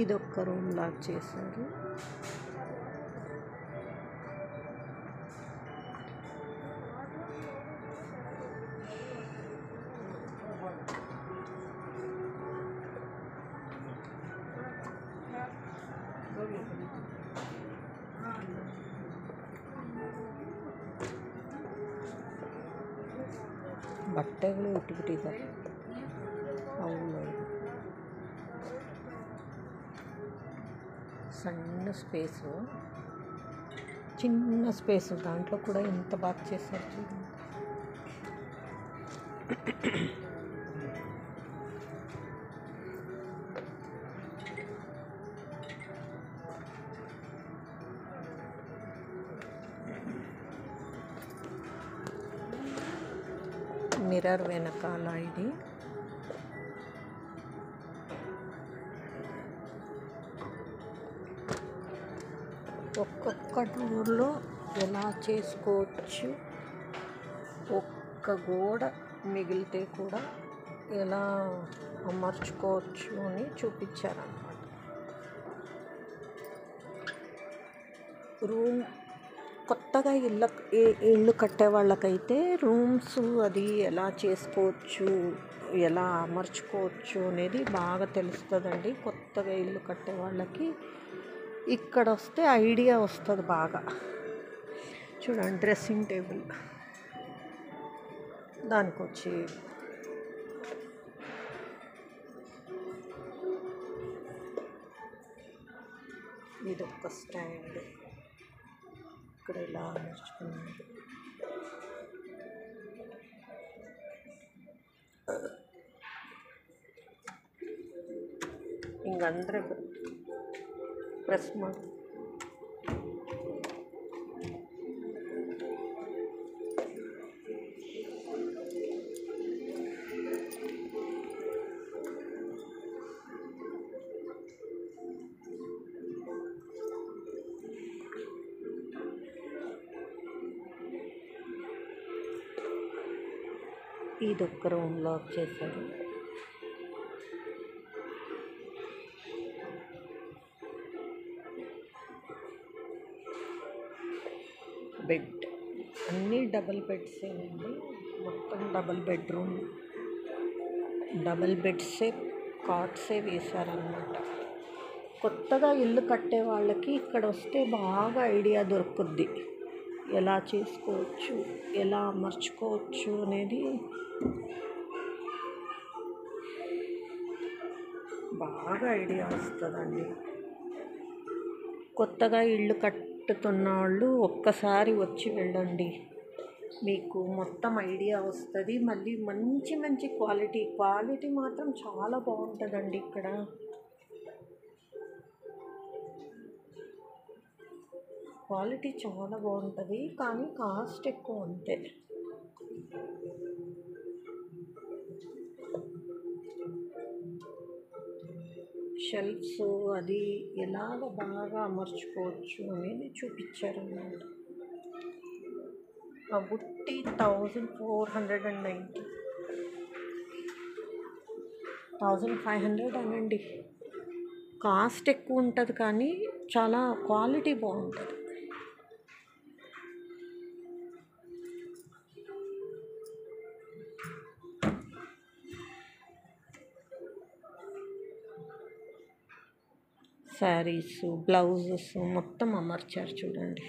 ఇదొక్క room లాగా చేశారు. ಬಟ್ಟೆಗಳು ಇಟ್ಬಿಟ್ಟಿದ್ದಾರೆ. ಅವಳು సన్న స్పేసు, చిన్న స్పేసు, దాంట్లో కూడా ఎంత బాగా చేశారు చూడండి. మిర్రర్ వెనకాల ఇది ఒక్కొక్క డోర్లో ఎలా చేసుకోవచ్చు, ఒక్క గోడ మిగిలితే కూడా ఎలా అమర్చుకోవచ్చు అని చూపించారన్నమాట. రూమ్ కొత్తగా ఇల్లు కట్టే వాళ్ళకైతే రూమ్స్ అది ఎలా చేసుకోవచ్చు, ఎలా అమర్చుకోవచ్చు అనేది బాగా తెలుస్తుందండి. కొత్తగా ఇల్లు కట్టే వాళ్ళకి ఇక్కడ వస్తే ఐడియా వస్తుంది బాగా. చూడండి, డ్రెస్సింగ్ టేబుల్, దానికి వచ్చి ఇదొక స్టాండ్, ఇక్కడ ఇలా అమర్చుకున్నాడు. ఇంకందరూ ప్రెస్ ಮಾಡಿ ఇదొక్క రూమ్ లాక్ చేశారు. బెడ్ అన్నీ డబుల్ బెడ్సేనండి, మొత్తం డబుల్ బెడ్రూమ్, డబుల్ బెడ్సే, కాట్సే వేశారన్నమాట. కొత్తగా ఇల్లు కట్టే వాళ్ళకి ఇక్కడ వస్తే బాగా ఐడియా దొరుకుద్ది, ఎలా చేసుకోవచ్చు, ఎలా అమర్చుకోవచ్చు అనేది బాగా ఐడియా వస్తుందండి. కొత్తగా ఇల్లు కట్టుతున్న వాళ్ళు ఒక్కసారి వచ్చి వెళ్ళండి, మీకు మొత్తం ఐడియా వస్తుంది. మళ్ళీ మంచి మంచి క్వాలిటీ మాత్రం చాలా బాగుంటుందండి. ఇక్కడ క్వాలిటీ చాలా బాగుంటుంది, కానీ కాస్ట్ ఎక్కువ అంతే. షెల్ఫ్స్ అది ఎలాగ బాగా అమర్చుకోవచ్చు అనేది చూపించారన్నమాట. ఆ బుట్టి 1490, 1500 అనండి. కాస్ట్ ఎక్కువ ఉంటుంది కానీ చాలా క్వాలిటీ బాగుంటుంది. శారీస్, బ్లౌజెస్ మొత్తం అమర్చారు చూడండి.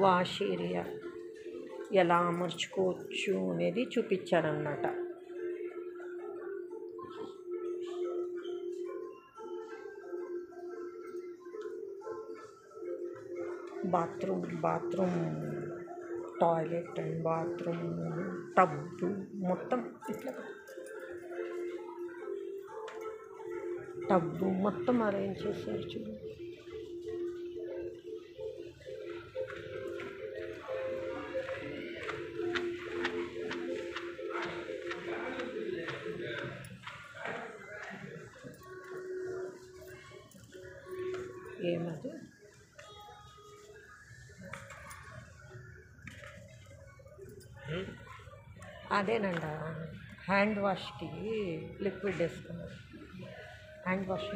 వాష్ ఏరియా ఎలా అమర్చుకోవచ్చు అనేది చూపించారన్నమాట. Bathroom toilet and bathroom tub మొత్తం ఇట్లా టబ్బు మొత్తం అరేంజ్ చేశారు చూడండి. ఏమది అదేనంట హ్యాండ్ వాష్కి లిక్విడ్ వేసుకున్నాను. Hand wash